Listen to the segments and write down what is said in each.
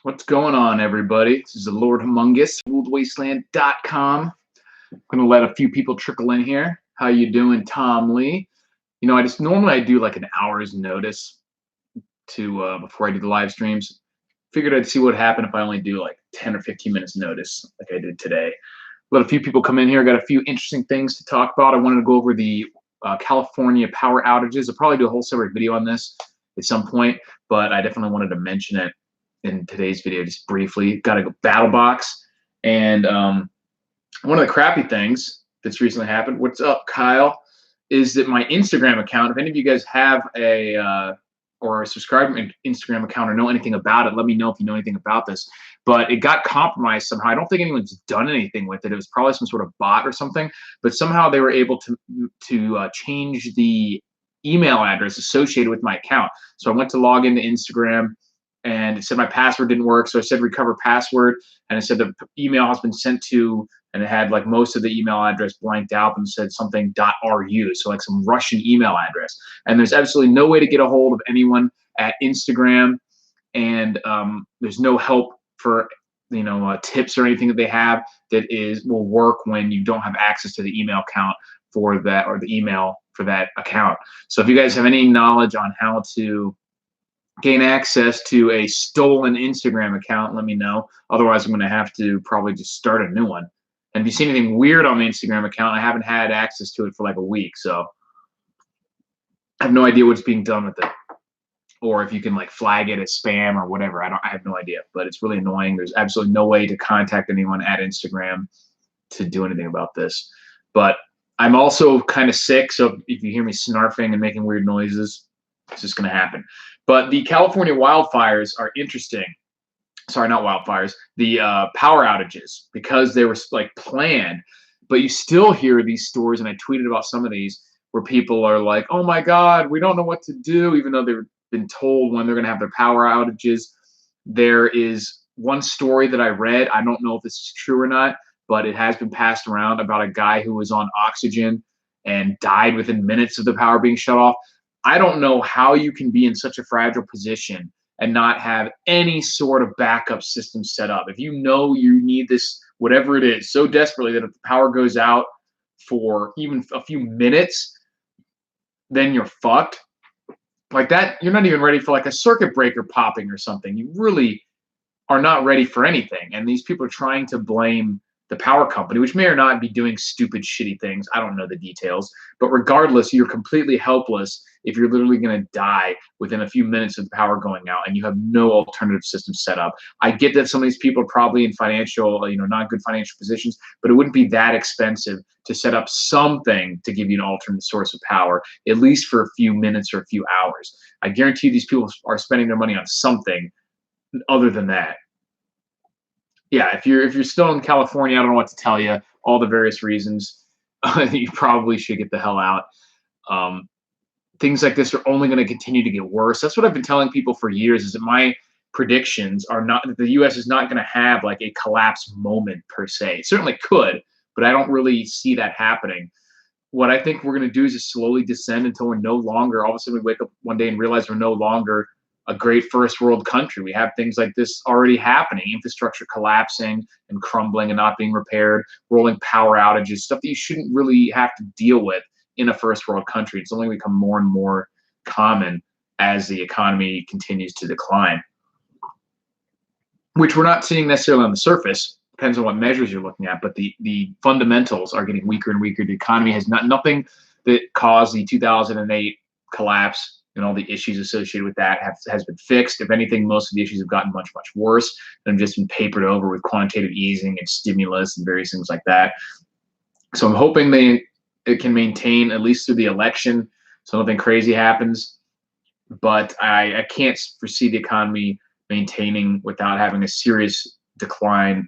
What's going on, everybody? This is the Lord Humongous, Wasteland.com. I'm going to let a few people trickle in here. How you doing, Tom Lee? You know, I do like an hour's notice to before I do the live streams. Figured I'd see what happened if I only do like 10 or 15 minutes notice like I did today. Let a few people come in here. I got a few interesting things to talk about. I wanted to go over the California power outages. I'll probably do a whole separate video on this at some point, but I definitely wanted to mention it in today's video just briefly. Got to go Battlbox. And one of the crappy things that's recently happened, what's up, Kyle, is that my Instagram account, if any of you guys have a or subscribe to my Instagram account or know anything about it, let me know if you know anything about this. But it got compromised somehow. I don't think anyone's done anything with it. It was probably some sort of bot or something. But somehow they were able to change the email address associated with my account. So I went to log into Instagram, and it said my password didn't work. So I said recover password, and it said the email has been sent to, and it had like most of the email address blanked out and said something .ru, so like some Russian email address. And there's absolutely no way to get a hold of anyone at Instagram, and there's no help for tips or anything that they have that will work when you don't have access to the email account for that, or the email for that account. So if you guys have any knowledge on how to gain access to a stolen Instagram account, let me know. Otherwise, I'm going to have to probably just start a new one. And if you see anything weird on the Instagram account, I haven't had access to it for like a week, so I have no idea what's being done with it, or if you can like flag it as spam or whatever. I have no idea, but it's really annoying. There's absolutely no way to contact anyone at Instagram to do anything about this. But I'm also kind of sick, so if you hear me snarfing and making weird noises, it's just going to happen. But the California wildfires are interesting. Sorry, not wildfires. The power outages, because they were like planned. But you still hear these stories, and I tweeted about some of these, where people are like, "Oh my God, we don't know what to do," even though they've been told when they're going to have their power outages. There is one story that I read. I don't know if this is true or not, but it has been passed around about a guy who was on oxygen and died within minutes of the power being shut off. I don't know how you can be in such a fragile position and not have any sort of backup system set up. If you know you need this, whatever it is, so desperately that if the power goes out for even a few minutes, then you're fucked. Like that, you're not even ready for like a circuit breaker popping or something. You really are not ready for anything. And these people are trying to blame the power company, which may or not be doing stupid, shitty things. I don't know the details. But regardless, you're completely helpless if you're literally going to die within a few minutes of the power going out and you have no alternative system set up. I get that some of these people are probably in financial, not good financial positions, but it wouldn't be that expensive to set up something to give you an alternate source of power, at least for a few minutes or a few hours. I guarantee these people are spending their money on something other than that. Yeah, if you're still in California, I don't know what to tell you. All the various reasons, you probably should get the hell out. Things like this are only going to continue to get worse. That's what I've been telling people for years, is that my predictions are not that the U.S. is not going to have like a collapse moment per se. It certainly could, but I don't really see that happening. What I think we're going to do is just slowly descend until we're no longer, all of a sudden we wake up one day and realize we're no longer a great first world country. We have things like this already happening, infrastructure collapsing and crumbling and not being repaired, rolling power outages, stuff that you shouldn't really have to deal with in a first world country. It's only become more and more common as the economy continues to decline, which we're not seeing necessarily on the surface. Depends on what measures you're looking at, but the fundamentals are getting weaker and weaker. The economy has nothing that caused the 2008 collapse and all the issues associated with that has been fixed. If anything, most of the issues have gotten much, much worse and have just been papered over with quantitative easing and stimulus and various things like that. So I'm hoping it can maintain at least through the election, so nothing crazy happens. But I can't foresee the economy maintaining without having a serious decline,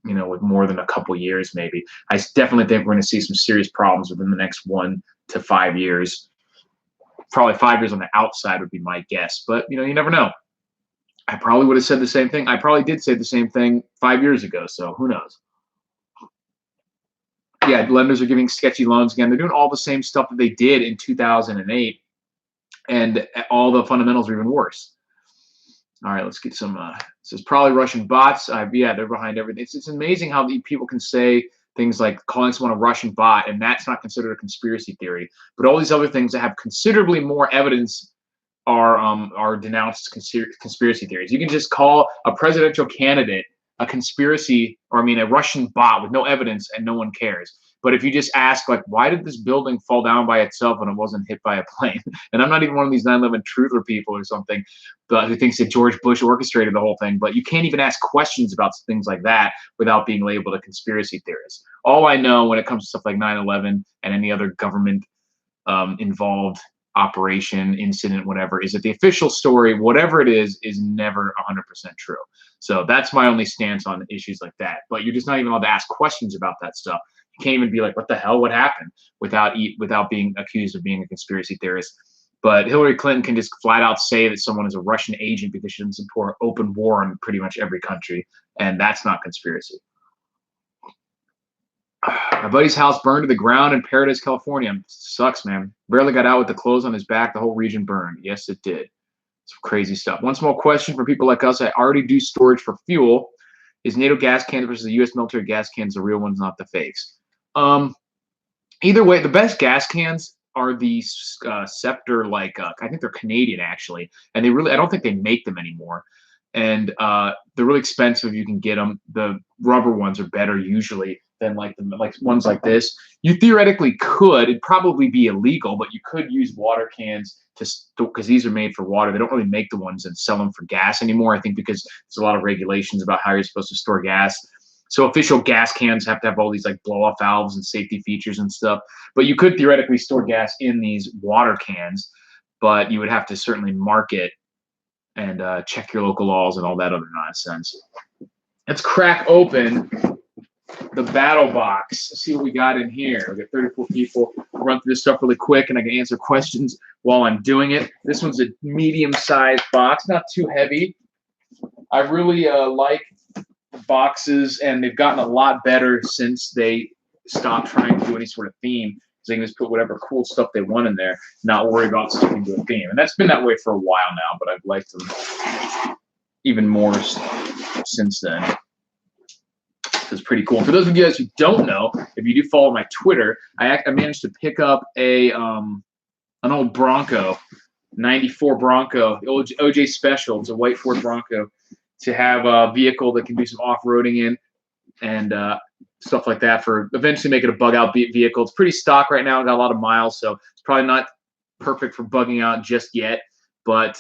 with more than a couple years maybe. I definitely think we're going to see some serious problems within the next 1 to 5 years. Probably 5 years on the outside would be my guess, but you never know. I probably would have said the same thing. I probably did say the same thing 5 years ago, so who knows? Yeah, lenders are giving sketchy loans again. They're doing all the same stuff that they did in 2008, and all the fundamentals are even worse. All right, let's get some. It says probably Russian bots. Yeah, they're behind everything. It's amazing how people can say things like calling someone a Russian bot, and that's not considered a conspiracy theory. But all these other things that have considerably more evidence are denounced conspiracy theories. You can just call a presidential candidate a conspiracy, or I mean, a Russian bot with no evidence, and no one cares. But if you just ask, like, why did this building fall down by itself when it wasn't hit by a plane? And I'm not even one of these 9/11 truther people or something, but who thinks that George Bush orchestrated the whole thing. But you can't even ask questions about things like that without being labeled a conspiracy theorist. All I know when it comes to stuff like 9/11 and any other government involved operation, incident, whatever, is that the official story, whatever it is never 100% true. So that's my only stance on issues like that. But you're just not even allowed to ask questions about that stuff. You can't even be like, what the hell, what happened, without being accused of being a conspiracy theorist. But Hillary Clinton can just flat out say that someone is a Russian agent because she doesn't support open war in pretty much every country, and that's not conspiracy. My buddy's house burned to the ground in Paradise, California. Sucks, man. Barely got out with the clothes on his back. The whole region burned. Yes, it did. Some crazy stuff. One small question for people like us. I already do storage for fuel. Is NATO gas cans versus the U.S. military gas cans the real ones, not the fakes? Either way, the best gas cans are the Scepter, I think they're Canadian actually, and I don't think they make them anymore. And they're really expensive. You can get them. The rubber ones are better usually than like ones like this. You theoretically could. It'd probably be illegal, but you could use water cans to store, because these are made for water. They don't really make the ones and sell them for gas anymore. I think because there's a lot of regulations about how you're supposed to store gas. So official gas cans have to have all these like blow-off valves and safety features and stuff. But you could theoretically store gas in these water cans, but you would have to certainly mark it and check your local laws and all that other nonsense. Let's crack open the Battlbox. See what we got in here. We got 34 people. I'll run through this stuff really quick, and I can answer questions while I'm doing it. This one's a medium-sized box, not too heavy. I really like boxes, and they've gotten a lot better since they stopped trying to do any sort of theme. They can just put whatever cool stuff they want in there, not worry about sticking to a theme. And that's been that way for a while now, but I've liked them even more since then. It's pretty cool. For those of you guys who don't know, if you do follow my Twitter, I managed to pick up an old Bronco, 94 Bronco, the old OJ Special. It's a white Ford Bronco, to have a vehicle that can do some off-roading in and stuff like that, for eventually make it a bug-out vehicle. It's pretty stock right now. Got a lot of miles, so it's probably not perfect for bugging out just yet. But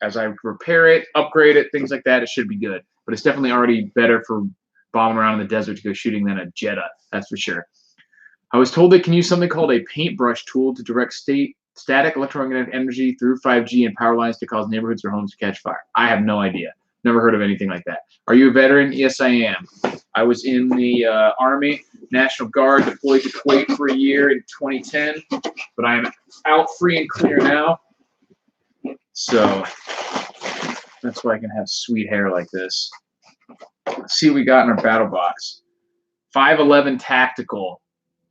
as I repair it, upgrade it, things like that, it should be good. But it's definitely already better for bombing around in the desert to go shooting than a Jetta, that's for sure. I was told they can use something called a paintbrush tool to direct static electromagnetic energy through 5G and power lines to cause neighborhoods or homes to catch fire. I have no idea. Never heard of anything like that. Are you a veteran? Yes, I am. I was in the Army, National Guard, deployed to Kuwait for a year in 2010, but I am out free and clear now. So that's why I can have sweet hair like this. Let's see what we got in our battle box. 511 Tactical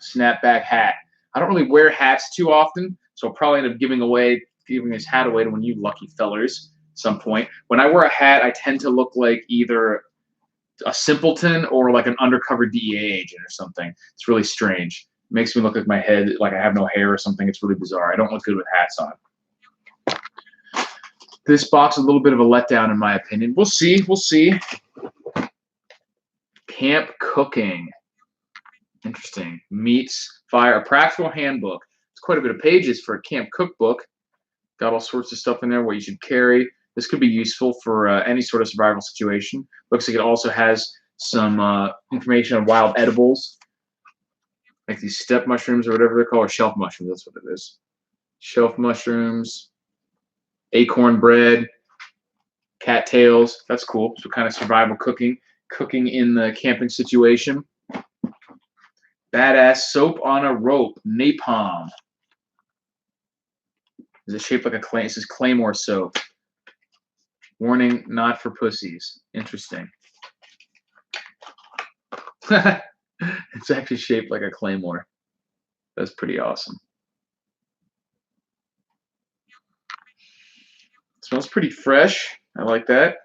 snapback hat. I don't really wear hats too often, so I'll probably end up giving this hat away to one of you lucky fellers at some point. When I wear a hat, I tend to look like either a simpleton or like an undercover DEA agent or something. It's really strange. It makes me look like my head, like I have no hair or something. It's really bizarre. I don't look good with hats on. This box is a little bit of a letdown in my opinion. We'll see. We'll see. Camp cooking. Interesting. Meats, fire, a practical handbook. It's quite a bit of pages for a camp cookbook. Got all sorts of stuff in there, what you should carry. This could be useful for any sort of survival situation. Looks like it also has some information on wild edibles, like these steppe mushrooms or whatever they're called, or shelf mushrooms. That's what it is. Shelf mushrooms, acorn bread, cattails. That's cool. So kind of survival cooking in the camping situation. Badass soap on a rope, napalm. Is it shaped like a clay? It says Claymore soap. Warning, not for pussies. Interesting. It's actually shaped like a claymore. That's pretty awesome. It smells pretty fresh. I like that.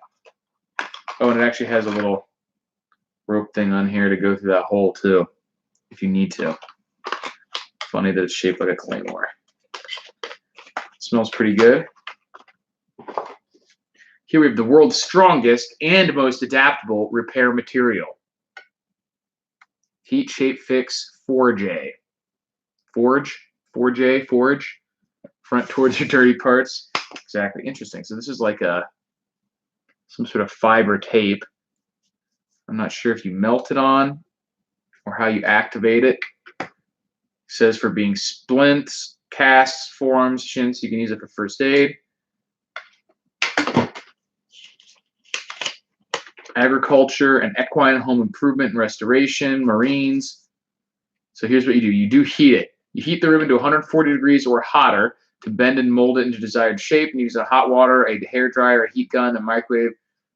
Oh, and it actually has a little rope thing on here to go through that hole too, if you need to. Funny that it's shaped like a claymore. Smells pretty good. Here we have the world's strongest and most adaptable repair material. Heat Shape Fix 4J. Forge? 4J? Forge? Front towards your dirty parts. Exactly. Interesting. So this is like some sort of fiber tape. I'm not sure if you melt it on or how you activate it. It says for being splints, casts, forearms, shins. You can use it for first aid. Agriculture and equine home improvement and restoration, marines. So here's what you do. You do heat it. You heat the ribbon to 140 degrees or hotter to bend and mold it into desired shape. And use a hot water, a hair dryer, a heat gun, a microwave,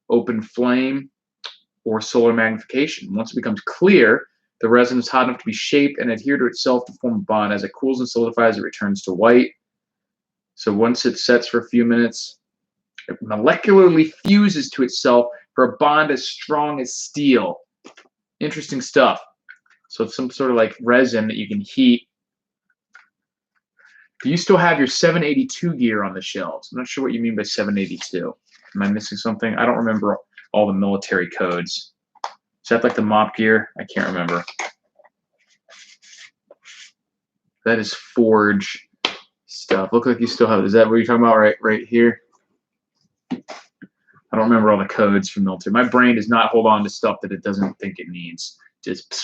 open flame, or solar magnification. Once it becomes clear, the resin is hot enough to be shaped and adhere to itself to form a bond. As it cools and solidifies, it returns to white. So once it sets for a few minutes, it molecularly fuses to itself for a bond as strong as steel. Interesting stuff. So it's some sort of like resin that you can heat. Do you still have your 782 gear on the shelves? I'm not sure what you mean by 782. Am I missing something? I don't remember all the military codes. Is that like the mop gear? I can't remember. That is Forge stuff. Look like you still have it. Is that what you're talking about right here? I don't remember all the codes from military. My brain does not hold on to stuff that it doesn't think it needs. Just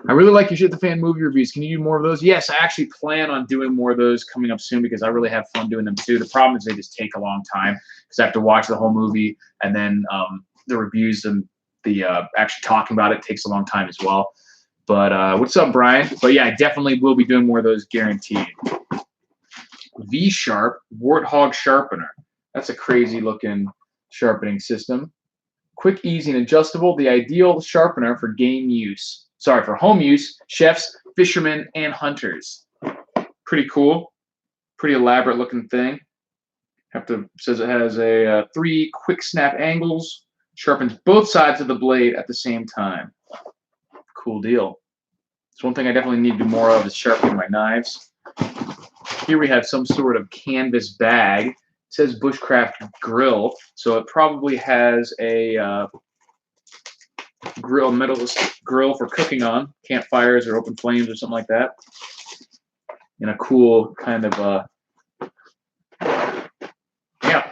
I really like your Shit the Fan movie reviews. Can you do more of those? Yes, I actually plan on doing more of those coming up soon because I really have fun doing them too. The problem is they just take a long time because I have to watch the whole movie and then the reviews and the actually talking about it takes a long time as well. But what's up, Brian? But yeah, I definitely will be doing more of those, guaranteed. V-Sharp Warthog Sharpener. That's a crazy looking sharpening system. Quick, easy, and adjustable. The ideal sharpener for game use. Sorry, for home use, chefs, fishermen, and hunters. Pretty cool. Pretty elaborate looking thing. Says it has a 3 quick snap angles. Sharpens both sides of the blade at the same time. Cool deal. It's one thing I definitely need to do more of is sharpening my knives. Here we have some sort of canvas bag. It says Bushcraft Grill, so it probably has a metal grill for cooking on, campfires or open flames or something like that. In a cool kind of yeah,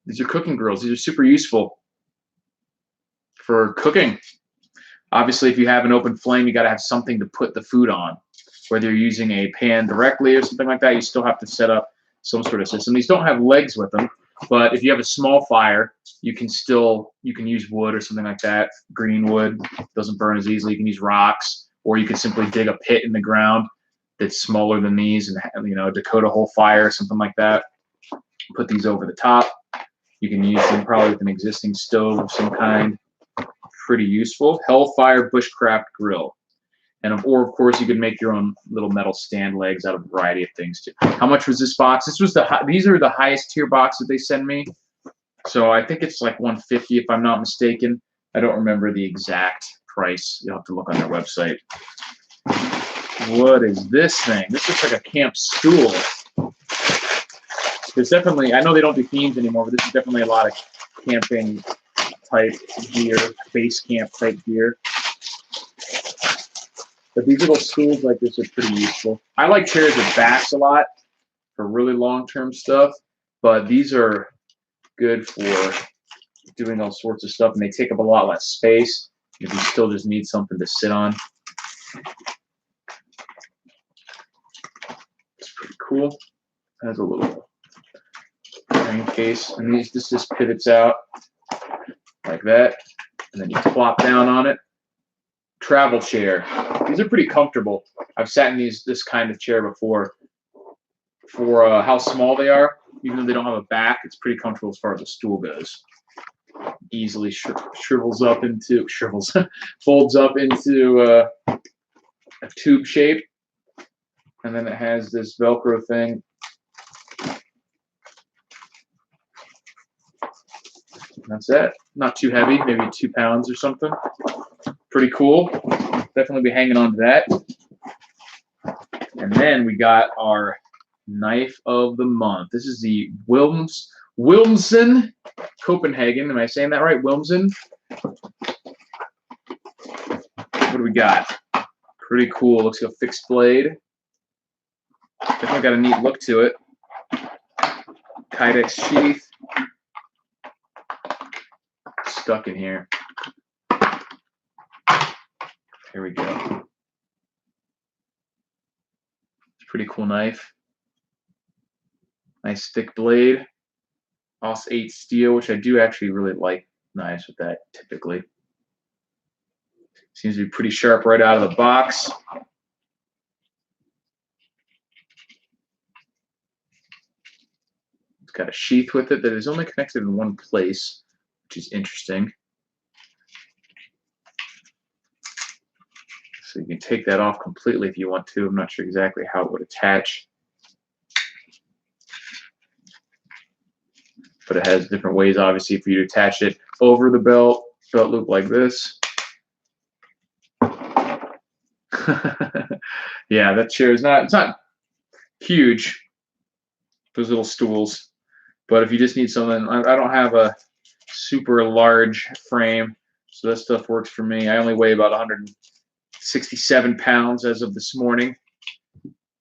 these are cooking grills. These are super useful for cooking. Obviously, if you have an open flame, you got to have something to put the food on. Whether you're using a pan directly or something like that, you still have to set up some sort of system. These don't have legs with them, but if you have a small fire, you can use wood or something like that. Green wood doesn't burn as easily. You can use rocks, or you can simply dig a pit in the ground that's smaller than these, and Dakota hole fire or something like that. Put these over the top. You can use them probably with an existing stove of some kind. Pretty useful. Hellfire Bushcraft Grill. Or of course, you could make your own little metal stand legs out of a variety of things too. How much was this box? These are the highest tier boxes they send me. So I think it's like $150 if I'm not mistaken. I don't remember the exact price. You'll have to look on their website. What is this thing? This looks like a camp stool. There's definitely, I know they don't do themes anymore, but this is definitely a lot of camping type gear, base camp type gear. But these little stools like this are pretty useful. I like chairs with backs a lot for really long-term stuff, but these are good for doing all sorts of stuff, and they take up a lot less space if you still just need something to sit on. It's pretty cool. It has a little carrying case, and this just pivots out like that, and then you plop down on it. Travel chair. These are pretty comfortable. I've sat in this kind of chair before. For how small they are, even though they don't have a back, it's pretty comfortable as far as the stool goes. Easily folds up into a tube shape, and then it has this Velcro thing That's it. Not too heavy, maybe 2 pounds or something. Pretty cool. Definitely be hanging on to that. And then we got our knife of the month. This is the Wilmsen Copenhagen. Am I saying that right? Wilmsen. What do we got? Pretty cool. Looks like a fixed blade. Definitely got a neat look to it. Kydex sheath. Stuck in here. Here we go. It's a pretty cool knife. Nice thick blade. Os 8 steel, which I do actually really like knives with that typically. Seems to be pretty sharp right out of the box. It's got a sheath with it that is only connected in one place, which is interesting. So you can take that off completely if you want to. I'm not sure exactly how it would attach. But it has different ways, obviously, for you to attach it over the belt loop like this. Yeah, that chair is it's not huge, those little stools. But if you just need something, I don't have a super large frame, so that stuff works for me. I only weigh about 167 pounds as of this morning.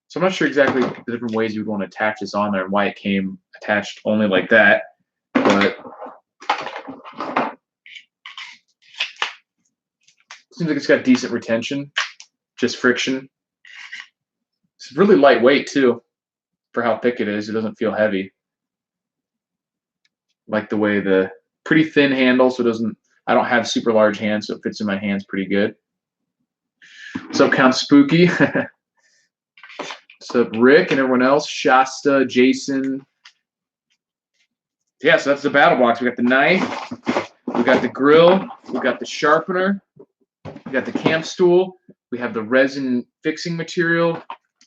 So I'm not sure exactly the different ways you would want to attach this on there and why it came attached only like that. But seems like it's got decent retention, just friction. It's really lightweight too, for how thick it is. It doesn't feel heavy. Like the way the pretty thin handle, so it doesn't. I don't have super large hands, so it fits in my hands pretty good. What's up, Count Spooky? What's up, Rick and everyone else? Shasta, Jason. Yeah, so that's the battle box. We got the knife, we got the grill, we got the sharpener, we got the camp stool, we have the resin fixing material,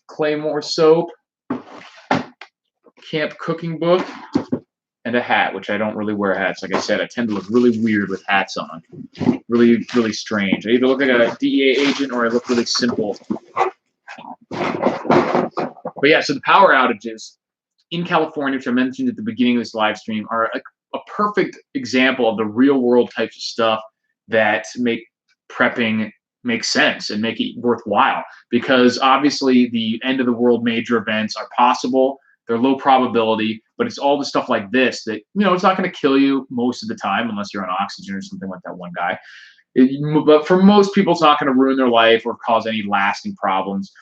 Claymore soap, camp cooking book, and a hat, which I don't really wear hats. Like I said, I tend to look really weird with hats on. Really, really strange. I either look like a DEA agent or I look really simple. But yeah, so the power outages in California, which I mentioned at the beginning of this live stream, are a perfect example of the real world types of stuff that make prepping make sense and make it worthwhile. Because obviously the end of the world major events are possible. They're low probability, but it's all the stuff like this that, you know, it's not going to kill you most of the time unless you're on oxygen or something like that one guy. But for most people, it's not going to ruin their life or cause any lasting problems.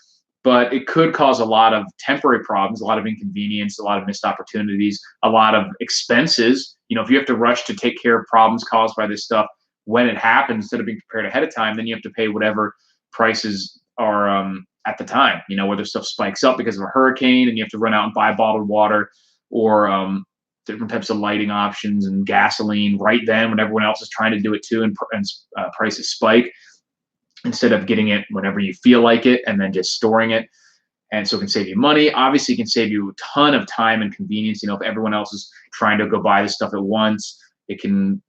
But it could cause a lot of temporary problems, a lot of inconvenience, a lot of missed opportunities, a lot of expenses. You know, if you have to rush to take care of problems caused by this stuff when it happens instead of being prepared ahead of time, then you have to pay whatever prices are at the time. You know, whether stuff spikes up because of a hurricane and you have to run out and buy bottled water, or different types of lighting options and gasoline right then when everyone else is trying to do it too, and prices spike, instead of getting it whenever you feel like it and then just storing it. And so it can save you money. Obviously, it can save you a ton of time and convenience. You know, if everyone else is trying to go buy this stuff at once, you can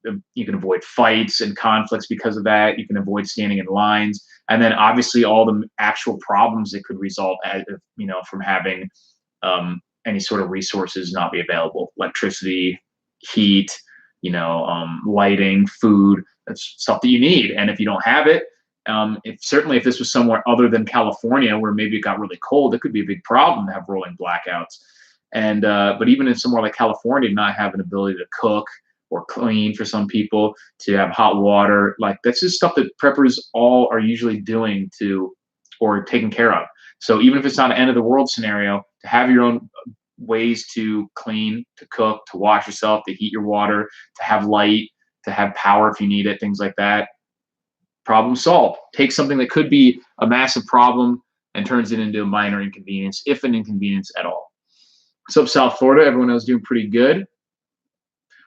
avoid fights and conflicts because of that. You can avoid standing in lines. And then obviously all the actual problems that could result from having any sort of resources not be available. Electricity, heat, lighting, food, that's stuff that you need. And if you don't have it, certainly if this was somewhere other than California where maybe it got really cold, it could be a big problem to have rolling blackouts. And but even in somewhere like California, not have an ability to cook or clean for some people, to have hot water, like that's just stuff that preppers all are usually doing or taking care of. So even if it's not an end of the world scenario, to have your own ways to clean, to cook, to wash yourself, to heat your water, to have light, to have power if you need it, things like that. Problem solved. Take something that could be a massive problem and turns it into a minor inconvenience, if an inconvenience at all. What's up, South Florida? Everyone else doing pretty good.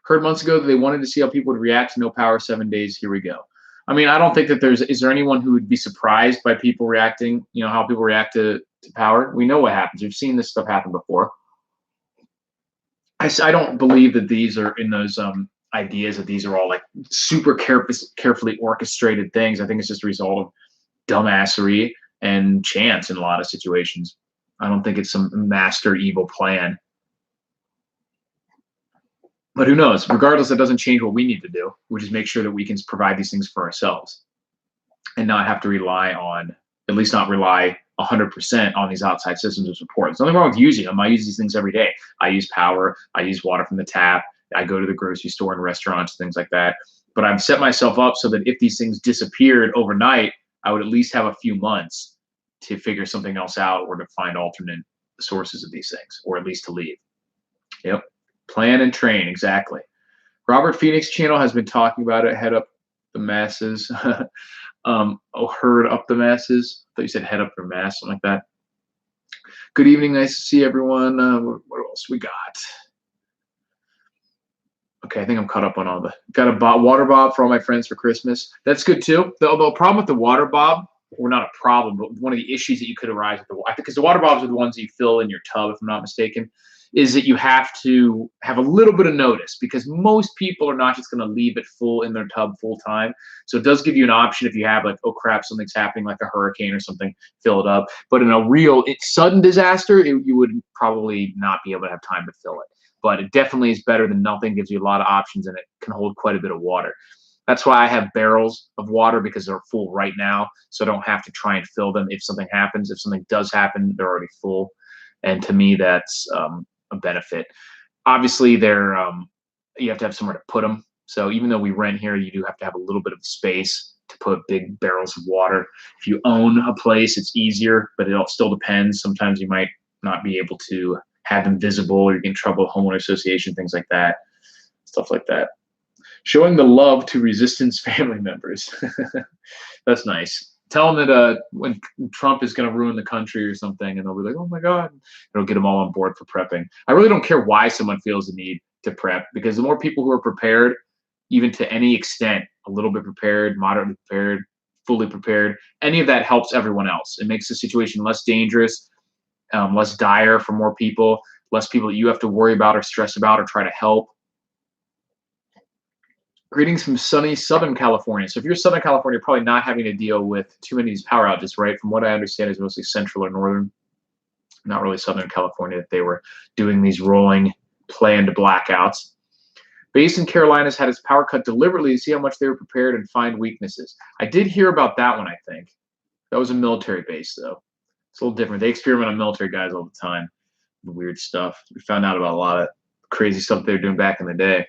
Heard months ago that they wanted to see how people would react to no power 7 days. Here we go. I mean, I don't think that is there anyone who would be surprised by people reacting, how people react to power? We know what happens. We've seen this stuff happen before. I don't believe that these are in those ideas that these are all like super carefully orchestrated things. I think it's just a result of dumbassery and chance in a lot of situations. I don't think it's some master evil plan. But who knows? Regardless, that doesn't change what we need to do, which is make sure that we can provide these things for ourselves and not have to rely on, at least not rely 100% on these outside systems of support. There's nothing wrong with using them. I use these things every day. I use power. I use water from the tap. I go to the grocery store and restaurants, things like that. But I've set myself up so that if these things disappeared overnight, I would at least have a few months to figure something else out or to find alternate sources of these things, or at least to leave. Yep. Plan and train, exactly. Robert Phoenix channel has been talking about it. Head up the masses. Herd up the masses. I thought you said head up the mass, something like that. Good evening. Nice to see everyone. What else we got? Okay, I think I'm caught up on all the. Got a water bob for all my friends for Christmas. That's good too. The problem with the water bob, or not a problem, but one of the issues that you could arise with I think because the water bobs are the ones that you fill in your tub, if I'm not mistaken, is that you have to have a little bit of notice because most people are not just going to leave it full in their tub full time. So it does give you an option if you have like, oh crap, something's happening like a hurricane or something, fill it up. But in a real sudden disaster, you would probably not be able to have time to fill it. But it definitely is better than nothing, gives you a lot of options, and it can hold quite a bit of water. That's why I have barrels of water because they're full right now, so I don't have to try and fill them if something happens. If something does happen, they're already full. And to me, that's a benefit. Obviously, they're you have to have somewhere to put them. So even though we rent here, you do have to have a little bit of space to put big barrels of water. If you own a place, it's easier, but it all still depends. Sometimes you might not be able to have them visible, or you get in trouble with homeowner association, things like that, stuff like that. Showing the love to resistance family members. That's nice. Tell them that when Trump is going to ruin the country or something, and they'll be like, oh my God, it'll get them all on board for prepping. I really don't care why someone feels the need to prep, because the more people who are prepared, even to any extent, a little bit prepared, moderately prepared, fully prepared, any of that helps everyone else. It makes the situation less dangerous, less dire for more people, less people that you have to worry about or stress about or try to help. Greetings from sunny Southern California. So if you're Southern California, you're probably not having to deal with too many of these power outages, right? From what I understand, it's mostly central or northern, not really Southern California, that they were doing these rolling planned blackouts. Base in Carolinas had its power cut deliberately to see how much they were prepared and find weaknesses. I did hear about that one, I think. That was a military base, though. It's a little different. They experiment on military guys all the time. Weird stuff. We found out about a lot of crazy stuff they were doing back in the day.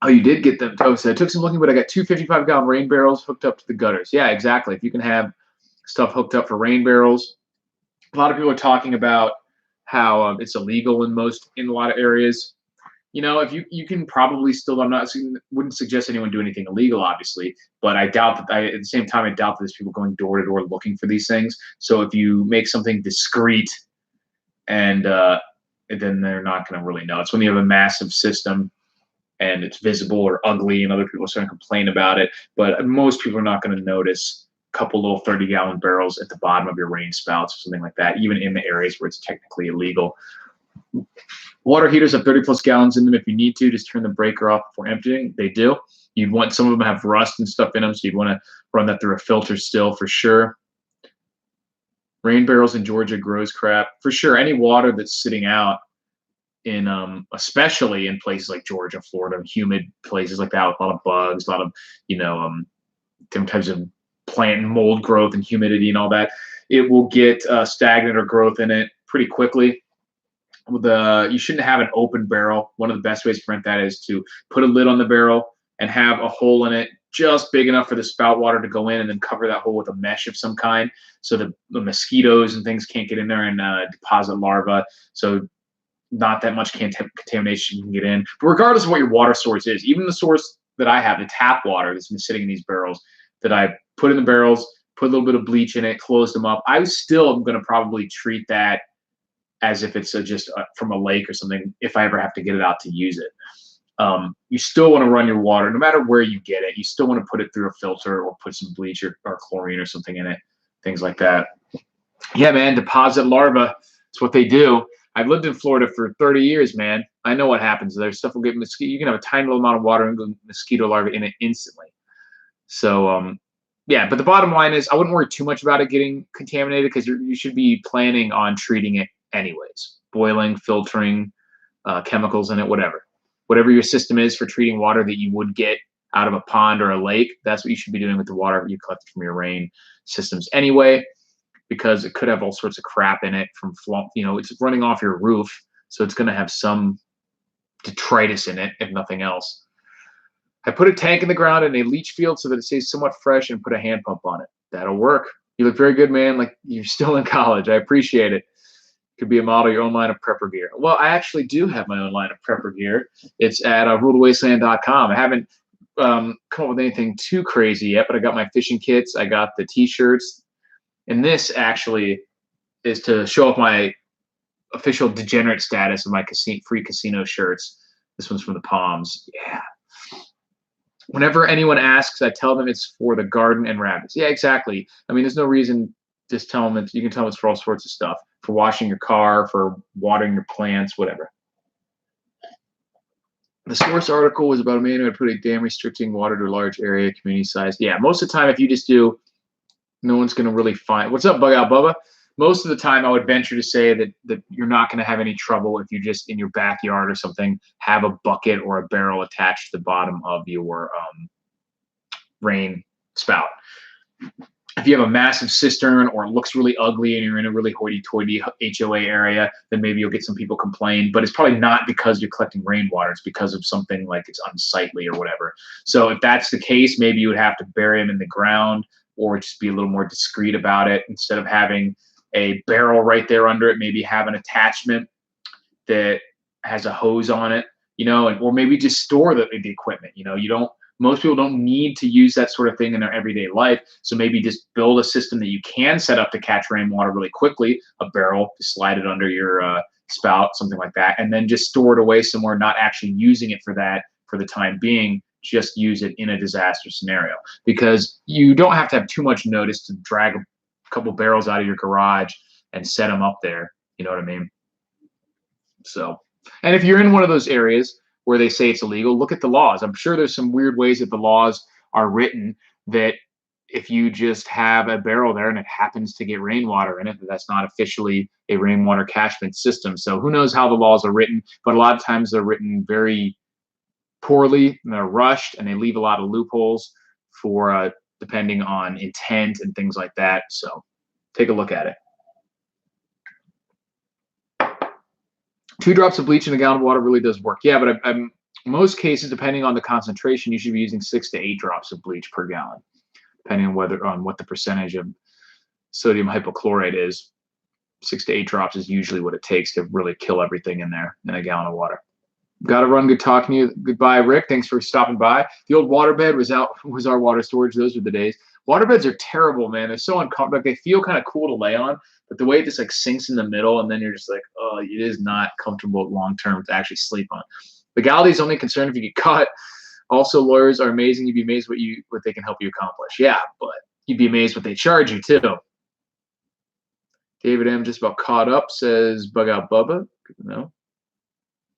Oh, you did get them toasted. I took some looking, but I got two 55-gallon rain barrels hooked up to the gutters. Yeah, exactly. If you can have stuff hooked up for rain barrels. A lot of people are talking about how it's illegal in a lot of areas. You know, if you can probably still, wouldn't suggest anyone do anything illegal, obviously, but I doubt that, at the same time, I doubt that there's people going door to door looking for these things. So if you make something discreet and then they're not going to really know. It's when you have a massive system and it's visible or ugly and other people are starting to complain about it. But most people are not going to notice a couple little 30-gallon barrels at the bottom of your rain spouts or something like that, even in the areas where it's technically illegal. Water heaters have 30+ gallons in them if you need to. Just turn the breaker off before emptying. They do. You'd want, some of them have rust and stuff in them, so you'd want to run that through a filter still for sure. Rain barrels in Georgia grows crap. For sure, any water that's sitting out in especially in places like Georgia, Florida, humid places like that with a lot of bugs, a lot of different types of plant and mold growth and humidity and all that, it will get stagnant or growth in it pretty quickly. You shouldn't have an open barrel. One of the best ways to prevent that is to put a lid on the barrel and have a hole in it just big enough for the spout water to go in, and then cover that hole with a mesh of some kind so the mosquitoes and things can't get in there and deposit larvae. So not that much contamination can get in. But regardless of what your water source is, even the source that I have, the tap water that's been sitting in these barrels that I put in the barrels, put a little bit of bleach in it, closed them up, I still am going to probably treat that as if it's just from a lake or something if I ever have to get it out to use it. You still want to run your water, no matter where you get it, you still want to put it through a filter or put some bleach or chlorine or something in it, things like that. Yeah, man, deposit larvae. That's what they do. I've lived in Florida for 30 years, man. I know what happens there. Stuff will get mosquito. You can have a tiny little amount of water and go mosquito larvae in it instantly. So, yeah, but the bottom line is I wouldn't worry too much about it getting contaminated because you should be planning on treating it anyways. Boiling, filtering, chemicals in it, whatever. Whatever your system is for treating water that you would get out of a pond or a lake, that's what you should be doing with the water you collect from your rain systems anyway, because it could have all sorts of crap in it from, it's running off your roof, so it's going to have some detritus in it, if nothing else. I put a tank in the ground in a leach field so that it stays somewhat fresh and put a hand pump on it. That'll work. You look very good, man. Like you're still in college. I appreciate it. Could be a model, your own line of prepper gear. Well, I actually do have my own line of prepper gear. It's at ruledwasteland.com. I haven't come up with anything too crazy yet, but I got my fishing kits. I got the t-shirts. And this actually is to show off my official degenerate status of my free casino shirts. This one's from the Palms. Yeah. Whenever anyone asks, I tell them it's for the garden and rabbits. Yeah, exactly. I mean, there's no reason. Just tell them you can tell them it's for all sorts of stuff. For washing your car, for watering your plants, whatever. The source article was about a man who had put a dam restricting water to a large area, community size. Yeah, most of the time, if you just do, no one's going to really find. What's up, Bug Out Bubba? Most of the time, I would venture to say that you're not going to have any trouble if you just in your backyard or something have a bucket or a barrel attached to the bottom of your rain spout. If you have a massive cistern or it looks really ugly and you're in a really hoity-toity HOA area, then maybe you'll get some people complain. But it's probably not because you're collecting rainwater. It's because of something like it's unsightly or whatever. So if that's the case, maybe you would have to bury them in the ground or just be a little more discreet about it. Instead of having a barrel right there under it, maybe have an attachment that has a hose on it, or maybe just store the equipment. Most people don't need to use that sort of thing in their everyday life. So maybe just build a system that you can set up to catch rainwater really quickly, a barrel, to slide it under your spout, something like that, and then just store it away somewhere, not actually using it for that for the time being, just use it in a disaster scenario. Because you don't have to have too much notice to drag a couple barrels out of your garage and set them up there. You know what I mean? So, and if you're in one of those areas where they say it's illegal, look at the laws. I'm sure there's some weird ways that the laws are written that if you just have a barrel there and it happens to get rainwater in it, that's not officially a rainwater catchment system. So who knows how the laws are written, but a lot of times they're written very poorly and they're rushed and they leave a lot of loopholes for depending on intent and things like that. So take a look at it. 2 drops of bleach in a gallon of water really does work. Yeah, but I'm most cases, depending on the concentration, you should be using 6 to 8 drops of bleach per gallon, depending on what the percentage of sodium hypochlorite is. 6 to 8 drops is usually what it takes to really kill everything in there in a gallon of water. Got to run. Good talking to you. Goodbye, Rick. Thanks for stopping by. The old waterbed was our water storage. Those were the days. Waterbeds are terrible, man. They're so uncomfortable. Like, they feel kind of cool to lay on, but the way it just like sinks in the middle, and then you're just like, oh, it is not comfortable long term to actually sleep on. Legality is only concerned if you get caught. Also, lawyers are amazing. You'd be amazed what they can help you accomplish. Yeah, but you'd be amazed what they charge you too. David M. just about caught up, says Bug Out Bubba. Good to know.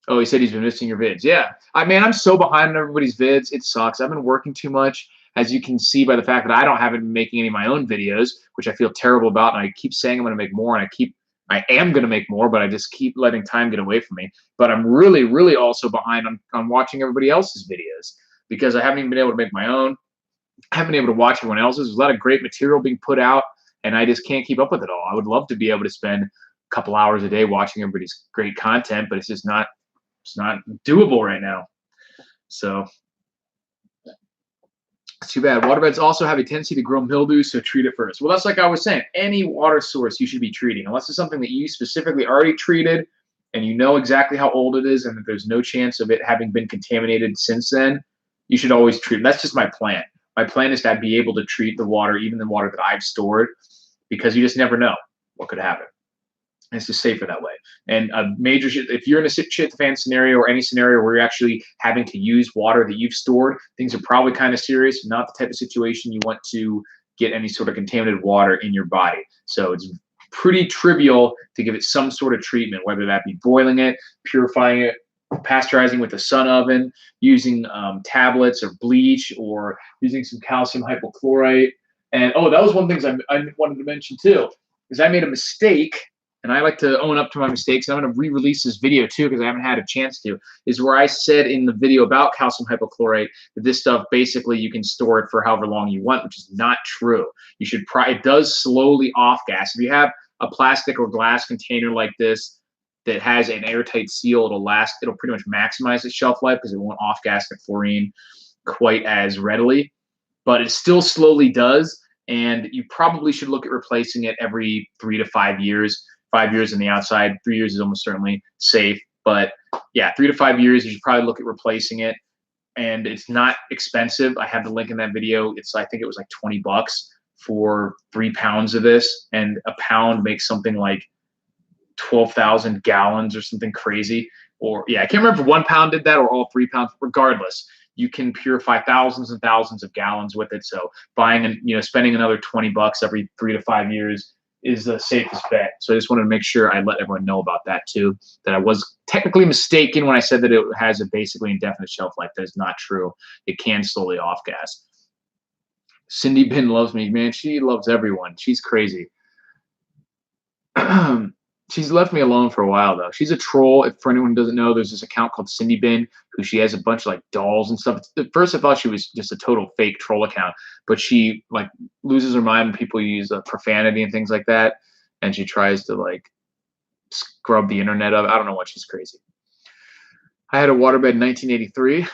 Oh, he said he's been missing your vids. Yeah. I'm so behind on everybody's vids. It sucks. I've been working too much, as you can see by the fact that I haven't been making any of my own videos, which I feel terrible about. And I keep saying I'm going to make more, and I am going to make more, but I just keep letting time get away from me. But I'm really, really also behind on watching everybody else's videos because I haven't even been able to make my own. I haven't been able to watch everyone else's. There's a lot of great material being put out, and I just can't keep up with it all. I would love to be able to spend a couple hours a day watching everybody's great content, but it's just not doable right now. So it's too bad. Waterbeds also have a tendency to grow mildew, so treat it first. Well, that's like I was saying. Any water source you should be treating, unless it's something that you specifically already treated and you know exactly how old it is and that there's no chance of it having been contaminated since then, you should always treat it. That's just my plan. My plan is to be able to treat the water, even the water that I've stored, because you just never know what could happen. It's just safer that way. And a major, if you're in a shit fan scenario or any scenario where you're actually having to use water that you've stored, things are probably kind of serious, not the type of situation you want to get any sort of contaminated water in your body. So it's pretty trivial to give it some sort of treatment, whether that be boiling it, purifying it, pasteurizing with a sun oven, using tablets or bleach, or using some calcium hypochlorite. And oh, that was one of the things I wanted to mention too, is I made a mistake, and I like to own up to my mistakes. I'm going to re-release this video too because I haven't had a chance to. Is where I said in the video about calcium hypochlorite that this stuff basically you can store it for however long you want, which is not true. You should it does slowly off gas. If you have a plastic or glass container like this that has an airtight seal, it'll pretty much maximize its shelf life because it won't off gas the chlorine quite as readily. But it still slowly does, and you probably should look at replacing it every 3 to 5 years. 5 years on the outside, 3 years is almost certainly safe. But yeah, 3 to 5 years, you should probably look at replacing it. And it's not expensive. I have the link in that video. I think it was like $20 for 3 pounds of this, and a pound makes something like 12,000 gallons or something crazy. Or yeah, I can't remember if 1 pound did that or all 3 pounds. Regardless, you can purify thousands and thousands of gallons with it. So buying and spending another $20 every 3 to 5 years is the safest bet. So I just wanted to make sure I let everyone know about that too, that I was technically mistaken when I said that it has a basically indefinite shelf life. That is not true. It can slowly off gas. Cindy Bin loves me, man. She loves everyone. She's crazy. She's left me alone for a while though. She's a troll. If for anyone who doesn't know, there's this account called Cindy Bin, who she has a bunch of like dolls and stuff. At first I thought she was just a total fake troll account, but she like loses her mind when people use profanity and things like that, and she tries to like scrub the internet of it. I don't know what. She's crazy. I had a waterbed in 1983.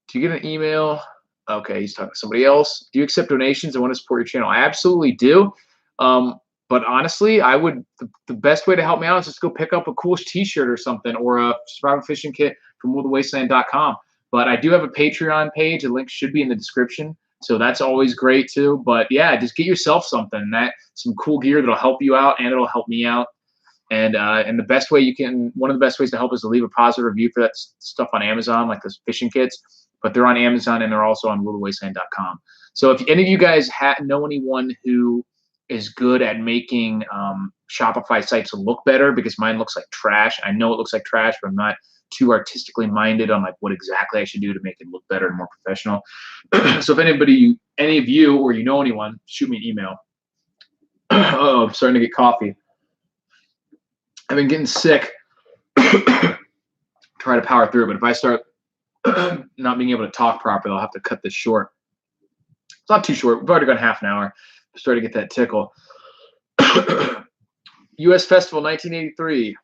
Do you get an email? Okay, he's talking to somebody else. Do you accept donations? I want to support your channel. I absolutely do. But honestly, I would the best way to help me out is just go pick up a cool t-shirt or something, or a survival fishing kit from wasteland.com. But I do have a Patreon page. A link should be in the description. So that's always great too. But yeah, just get yourself something, some cool gear that'll help you out and it'll help me out. And the best way one of the best ways to help is to leave a positive review for that stuff on Amazon, like those fishing kits. But they're on Amazon and they're also on wasteland.com. So if any of you guys know anyone who is good at making Shopify sites look better, because mine looks like trash. I know it looks like trash, but I'm not too artistically minded on like what exactly I should do to make it look better and more professional. So if any of you or you know anyone, shoot me an email. Oh, I'm starting to get coffee. I've been getting sick. Try to power through it, but if I start not being able to talk properly, I'll have to cut this short. It's not too short. We've already gone half an hour. Started to get that tickle. U.S. Festival 1983.